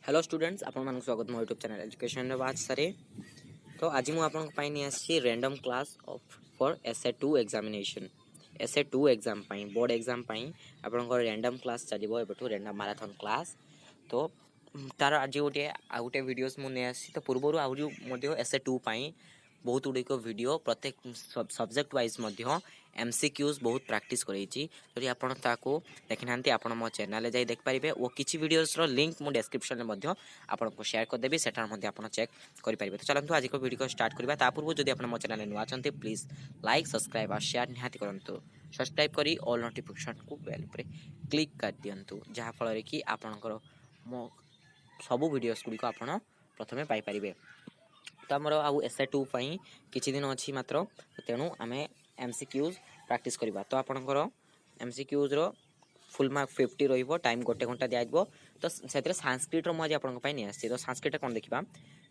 Hello students आपण मानक स्वागत मो यूट्यूब चैनल एजुकेशन बात सारे। तो आज मुझे आपको random class of for SA two examination SA two exam board exam आपंकर रैंडम क्लास चलो एबठू रैंडम मैराथन क्लास। तो तार आज गोटे वीडियोस मुझे तो पूर्वर आज एसए2 बहुत गुड़िक वीडियो प्रत्येक सब्जेक्ट वाइज एमसीक्यूज बहुत प्रैक्टिस करेंगे। जदि आप देखी ना आप मो चैनल जाई देख पारे और किसी वीडियोस लिंक मुझे डिस्क्रिप्शन में आपको शेयर करदेवी से आप चेक करेंगे। तो चलते आज को वीडियो स्टार्ट करवा ता पूर्व जब आप मो चैनल नुआ अच्छा प्लीज लाइक सब्सक्राइब और शेयर निहाती करूँ। सब्सक्राइब करी ऑल नोटिफिकेशन को बेल पर क्लिक कर दिंतु जहाँफल कि आपणकर मो सबू वीडियोस गुड़िक आप प्रथम पाइपर। तो आमर आउ एसए2 किछि दिन अच्छी मात्र तेणु आम एमसीक्यूज प्रैक्टिस करवा। तो आपणकर एमसीक्यूज रो फुल मार्क 50 रहिबो टाइम गोटे घंटा दिया। तो से संस्कृत मुझे आपंपाई नहीं आसी। तो संस्कृत कौन देखा।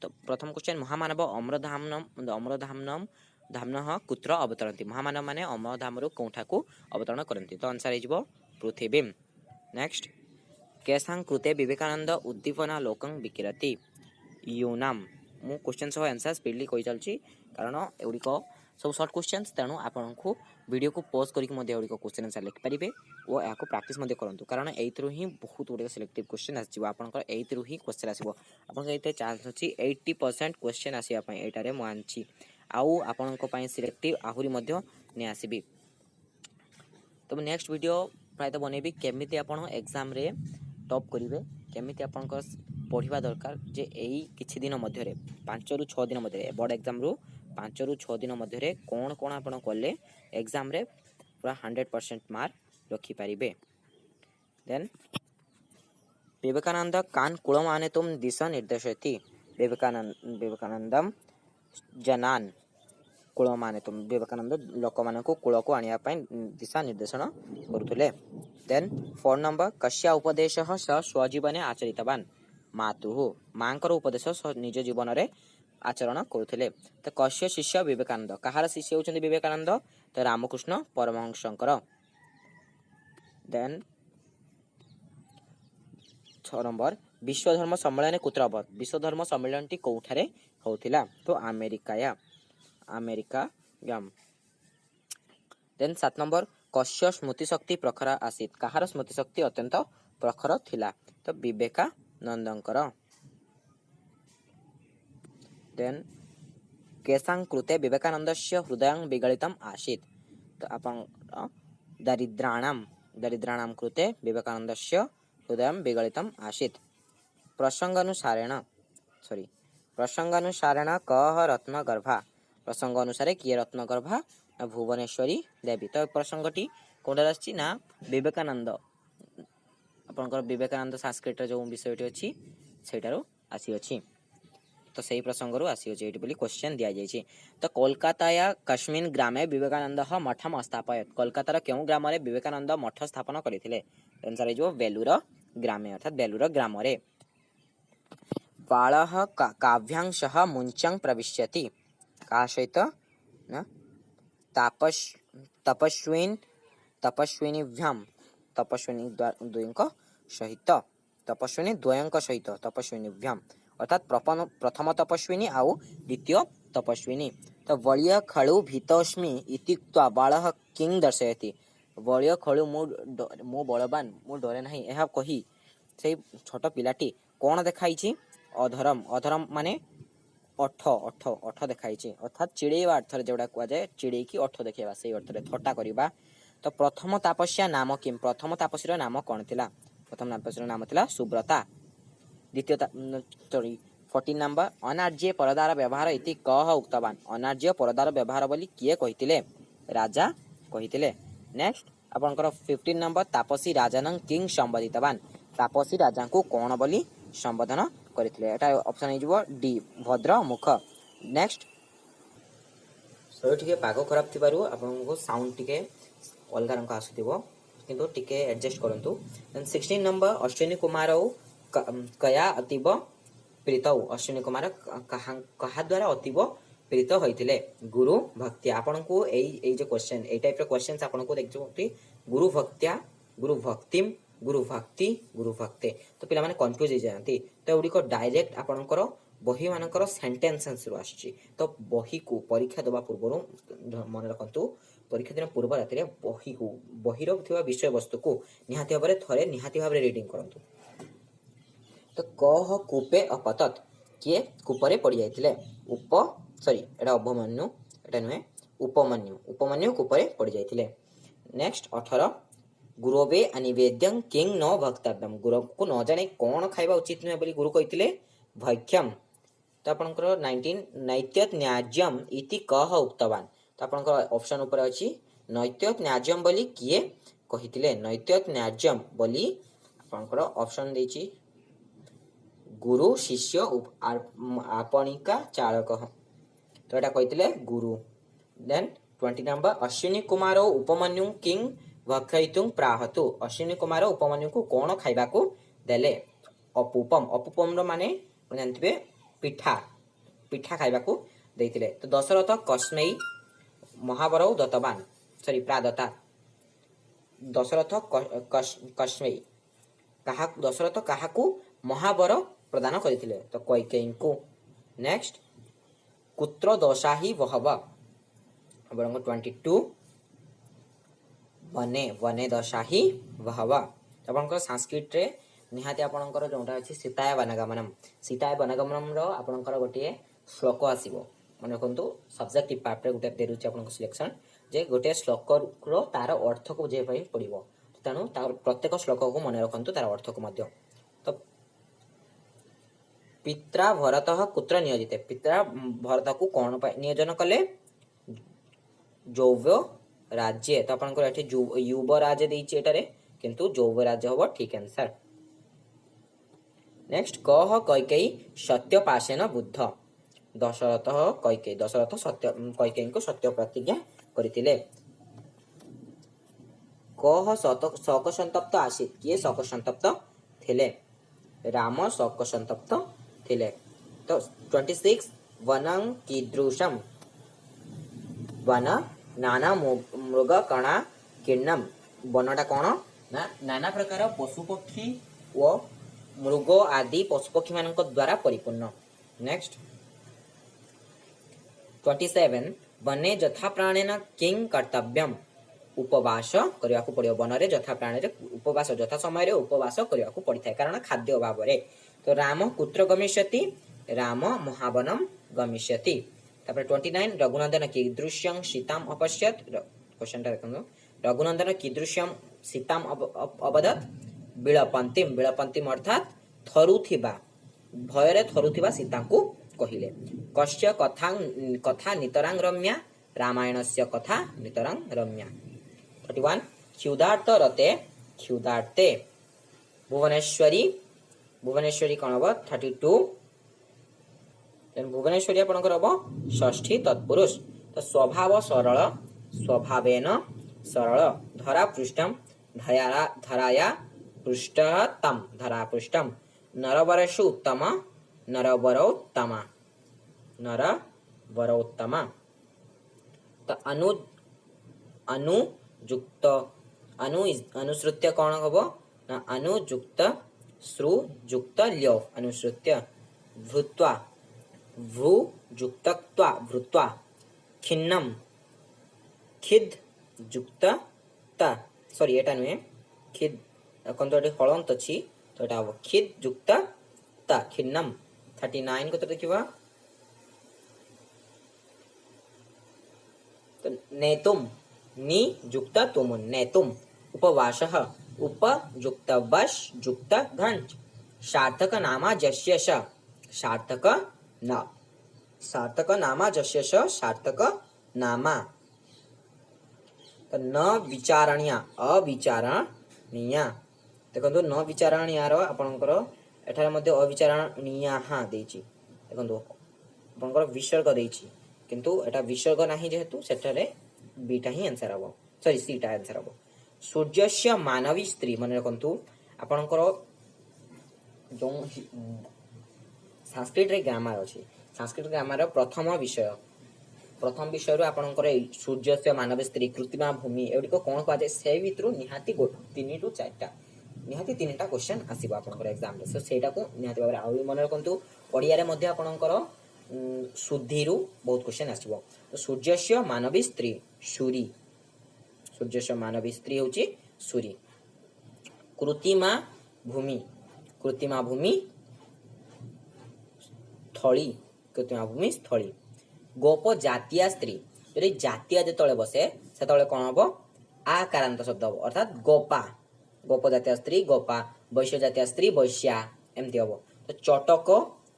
तो प्रथम क्वेश्चन महामानव अम्रधामनम धामन कुत्र अवतरती। महामानव माने अम्रधाम कौठा को अवतरण करती। तो आंसर हो पृथिवी। नेक्स्ट केसां कृते विवेकानंद उद्दीपना लोकं विकिरति यूनाम। मु क्वेश्चन सह आंसर स्पीडली कही चलची कारण एगुड़िक सब सर्ट क्वेश्चन तेणु आपको वीडियो को पॉज करके क्वेश्चन आंसर लिखिपारे और यहाँ प्रैक्टिस करूँ कारण एथरू ही बहुत गुड़े सिलेक्टिव क्वेश्चन आसो। आपंकर एथरू ही क्वेश्चन आसो आप चांस अच्छी 80% क्वेश्चन आसापी यहाँ मुझे आउ आपण सिलेक्टिव आहरी नहीं आसबि। तो नेक्स्ट वीडियो प्रायतः बनैबी केमिति आपण एग्जाम रे टॉप करेंगे केमिति आपंकर पढ़ा दरकार जे यही किछि दिन मध्य 5 ରୁ 6 दिन मध्य बोर्ड एग्जाम रू 5 ରୁ 6 दिन मध्य कौन कौन आप कले एग्जाम रे पूरा 100% मार्क रखिपारे। देन विवेकानंद कान कुलमाने तुम दिशा निर्देशयति। विवेकानंदम जनान कुलमाने तुम विवेकानंद लोक मान को कूल को आने दिशा निर्देशन करुले। देन 4 नंबर कस्या उपदेश स स्वजीवन आचरितवान मातु माँ उपदेश निज जीवन में आचरण करुले। तो कस्य शिष्य विवेकानंद कहार शिष्य होते विवेकानंद तो रामकृष्ण परमहंसंकर। देन 6 नंबर विश्व धर्म सम्मेलन कुत्र अभवत। विश्व धर्म सम्मेलन टी कौठारे होतिला तो अमेरिका ग्राम। देन 7 नंबर कस्य स्मृति शक्ति प्रखर आसीत कहार स्मृति शक्ति अत्यंत प्रखर थिला तो विवेकानंदंकर। देन केसां कृते विवेकानंदस्य हृदय विगलितम आसीत तो आपण दरिद्राणाम कृते विवेकानंदस्य हृदय विगलितम आसीत। प्रसंगानुसारेण कह रत्नगर्भा। प्रसंग अनुसार किए रत्नगर्भा भुवनेश्वरी देवी। तो प्रसंगटी कौटार आसी ना विवेकानंद आपंकर विवेकानंद संस्कृत जो विषयटी अच्छी सेठार आसी अच्छी तो सही प्रसंग आसी अच्छे ये क्वेश्चन दि जाए। तो कोलकाता कस्मिन् ग्रामे विवेकानंद मठम स्थापयत। कोलकातार क्यों ग्राम विवेकानंद मठ स्थापन करते आंसर हो बेलूर ग्रामे अर्थात बेलूर ग्राम। बालः काव्यांशः मुञ्चं प्रविश्यति का सहित तपस्विनीभ्यां तपस्विनी द्वयंक सहित तपस्विनीभ्यां अर्थात प्रथम तपस्विनी आउ द्वितीय तपस्विनी। तो बलिय खलु भीतोस्मि इत्युक्त्वा बालः किं दर्शयति। बलिय खलु मु बलवान मु डरे नहीं यह कही से छोट पिलाटी कौन देखाई अधरम। अधरम माने अठ देखाई अर्थात चिड़ेवा अर्थ जोड़ा कहुए चिड़े की अठ देखा से अर्थ थट्टा करवा। तो प्रथम तापस्या नाम किम प्रथम तापसी नाम कौन थिला। प्रथम तापसी नाम थिला सुब्रता। द्वितीय 14 नंबर अनार्य परदार व्यवहार इति कह उक्तवान। अनार्य परदार व्यवहार बोली किए कहिथिले राजा कहिथिले। नेक्स्ट आपनकर 15 नंबर तापसी राजानं किंग संबोधितवान। तापसी राजा को कौन बोली संबोधन करथिले एटा ऑप्शन हो डी भद्र मुख। नेक्स्ट सो टिके पाग खराब थिबारु आपनको साउंड टिके अलग रंग आसुथिबो किंतु टिके एडजस्ट करंतु। देन 16 नंबर अश्विनी कुमार कया अतीब प्रीत। अश्विनी कुमार कहा द्वारा अतीब प्रीत होइथिले गुरु भक्तिया। आपनको जो क्वेश्चन ए टाइप रो क्वेश्चंस आपनको देखजो गुरु भक्तिम गुरु भक्ति गुरु भक्ते तो पिला माने कंफ्यूज हो जाती तो एगुड़िक डायरेक्ट आपणकर बही मानकर सेंटेंस रु आसी तो बही को परीक्षा देवा पूर्व मन रखु परीक्षा दिन पूर्व राति बही को बहीर विषय वस्तु को निहाती भाव थे निहाती भाव रिडिंग करूँ तो कह कूपे अपतत किए कूपरे पड़ जाते उप सॉरी एटा अभमन्यु एटा नुहे उपमन्यु उपमन्यु कूपरे पड़ जाते नेक्स्ट 18 गुरवे अनिवेद्यं किं न भक्तव्यम गुरु को न जाने कौन खाइबा उचित नुहे बोली गुरु कहिथिले भैक्ष्यम तो आपनकर 19 नैत्यत न्याज्यम इति कह उक्तवान तो आपनकर ऑप्शन ऊपर अछि नैत्यत न्याज्यम बोली किए कहिथिले नैत्यत न्याज्यम बोली आपनकर ऑप्शन देछि गुरु शिष्य आपणिका चालक तो एटा कहिथिले गुरु देन 20 नंबर अश्विनी कुमार उपमन्यु किं भक्षयितुं प्राहतु अश्विनी कुमार उपमन्यु को कौन खाइबा को देले अपूपम अपूपम रो माने जानथिबे पिठा पिठा खाइबा को देइतिले तो दशरथ कस्मै महावरौ दत्तवान सॉरी प्रादता दशरथ कस्मै कहा दशरथ काहाकू महावर प्रदान करथिले तो कैकेयी को नेक्स्ट कुत्र दोषाही वहव बरंग 22 वने वने दशाही वहव आपनकर संस्कृत रे निहाती आपनकर जोंटा अछि सीताय वनगमनम रो आपनकर गोटे श्लोक आसीबो मन रखंतु सब्जेक्टिव पार्ट रे गोटे देरुछि आपनकर सिलेक्शन जे गोटे श्लोक रो तार अर्थ को जे पई पडिबो तनु तार प्रत्येक श्लोक को मन रखंतु तार अर्थ को मध्य तो पित्रा भरतः कुत्र नियोजिते पित्रा भरत को कौन नियोजन कले जौव राज्य तो आपन एठी युव राज्य देछि एटारे किंतु जौव राज्य होबो ठीक आंसर नेक्स्ट कह कैकेयी सत्य पाशेन बुद्ध दशरथ कैकेयी दशरथ सत्य कैकेयी को सत्य प्रतिज्ञा करथिले कह शोक संतप्त आसीत किए शोक संतप्त थिले राम शोक संतप्त थिले तो 26 वनं कीदृशम वन नाना मृग कणा किन्नम वनटा कौन ना नाना प्रकार पशु पक्षी व मृग आदि पशु पक्षी मान द्वारा परिपूर्ण नेक्स्ट 27 वने जथा प्राणेन किं कर्तव्यम उपवास करने को पड़ो वन में जथा प्राण उपवास जथा समय रे उपवास करने को पड़ता है कारण खाद्य अभाव रे तो राम कुत्र गमिष्यति राम महावनम गमिष्यति 29 रघुनंदन कीदृश्यं सीताम अपश्यत क्वेश्चन देखो रघुनंदन कीदृश्यं सीताम अवदत विलपंतिम अर्थात थरुथिबा भय थरुथिबा सीता को कहिले कस्य कथा नितरांग रम्या रामायणस्य कथा नितरांग रम्या 31 क्षुधार्ते भुवनेश्वरी कौन हम 32 भुवनेश्वरी आपंकर हम षष्ठी तत्पुरुष तो स्वभाव सरल स्वभावेन सरल धरा पृष्ठम धराया पृष्ठतम धरा पृष्ठम नरवरेषु उत्तम नरवरोत्तमा तो अनुजुक्त अनुसृत्य कौन हम ना अनुजुक्त श्रुजुक्त ल्यो अनुसृत्य भृत्वा भ्रुजुक्तत्वा भृत्वा खिन्नम खिद जुक्त ता सॉरी एटा नुहे खिद कोन तो हलंत अछि तो एटा हो खिद जुक्त ता खिन्नम 39 को तो देखिबा तो नेतुम नि जुक्त तुम नेतुम उपवासः उपजुक्तवश जुक्त घंट सार्थक नामा जस्य श सार्थक न सार्थक नामा जस्य श सार्थक नामा तो न विचारणीय अविचारणीय देखो न विचारणीयार आपणकर एठार मध्य अविचारणीय हाँ देछि देखो आपणकर विसर्ग देछि किंतु एटा विसर्ग नाही जेहेतु सेठारे बीटा ही आंसर हबो सॉरी सीटा आंसर हबो सूर्यस्य मानवी स्त्री मन रखंतु आपणकर जो संस्कृत रे ग्रामर अछि संस्कृत ग्रामर प्रथम विषय रो आपणकर सूर्यस्य मानवी स्त्री कृत्रिमा भूमि एडिको कोन कह जाय से भितरु निहाती 3 टू 4टा निहाती 3टा क्वेश्चन आसीबो आपनकर एग्जाम रे सो सेटा को निहाती भाबरे आ मन रखंतु ओडिया रे मध्ये आपनकर शुद्धि रु बहुत क्वेश्चन आसीबो तो सूर्यस्य मानवी स्त्री सूरी सूर्यस्य मानवी स्त्री होची सूरी कृत्रिमा भूमि स्थली कृत्रिमा भूमि स्थली गोप जातीय स्त्री यदि जातीय जेतळे बसे सेतळे कोन हबो आकारांत शब्द हबो अर्थात गोपा गोप जातीय स्त्री गोपा वैश्य जातीय स्त्री वैश्या एमती हबो तो चटक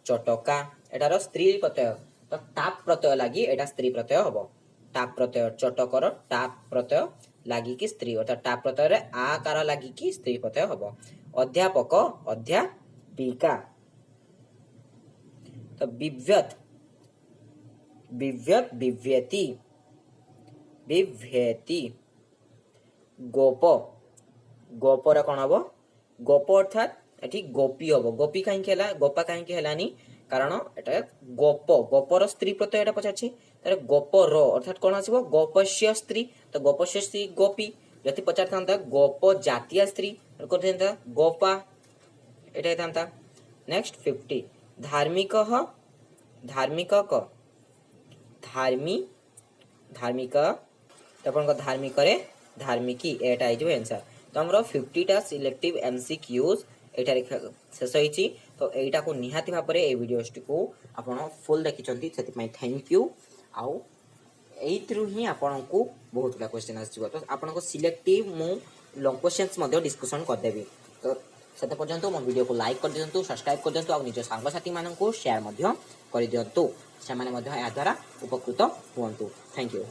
चटका एटार स्त्री प्रत्यय तो टाप प्रत्यय लागि एटा स्त्री प्रत्यय हबो टाप प्रत्यय चटकर टाप प्रत्यय लागि कि स्त्री अर्थात टाप प्रत्यय रे आकार लागि कि स्त्री प्रत्यय हबो अध्यापक अध्यापिका तो विव्यत विव्यत विव्यति विव्यति गोप गोपर कौन हम गोप अर्थात एठी गोपी हम गोपी कहीं गोपा कहीं हेलानी कारण एटा गोप गोपर स्त्री प्रत्यय एटा पछाछि तारे गोपर अर्थात कौन आसीबो गोपस्य स्त्री तो गोपस्य स्त्री गोपी जति पचारथांता गोप जातीय स्त्री करथांता गोपा एटा हेतांता नेक्स्ट 50 धार्मिक धार्मिक क धार्मी धार्मिक तो अपन धार्मिक रे धार्मिकी एटा आइ जो आंसर तो हमरो 50 टा सिलेक्टिव एमसीक्यूज एटा शेष होईची तो एटा को निहाती भाबरे ए वीडियोस को आपण फुल देखिचंती सेति पई थैंक यू आउ एइथरु ही आपण को बहुत टा क्वेश्चन आसीबो तो आपण को सिलेक्टिव मु लॉन्ग क्वेश्चंस मध्ये डिस्कशन कर देबी तो सेते पर्यंत मो वीडियो को लाइक कर दियंतु सब्सक्राइब कर दियंतु आ निज सांग साथी मानन को शेयर मध्ये कर दियंतु से माने मध्ये या द्वारा उपकृत हुअंतु थैंक यू।